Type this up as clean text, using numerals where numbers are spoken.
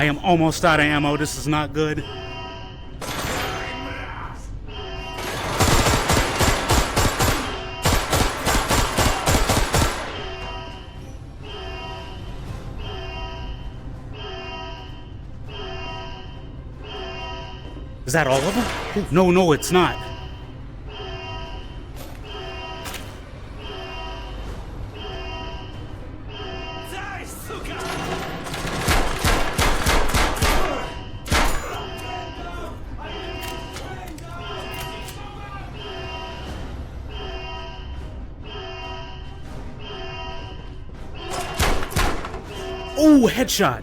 I am almost out of ammo. This is not good. Is that all of them? No, no, it's not. Oh, headshot.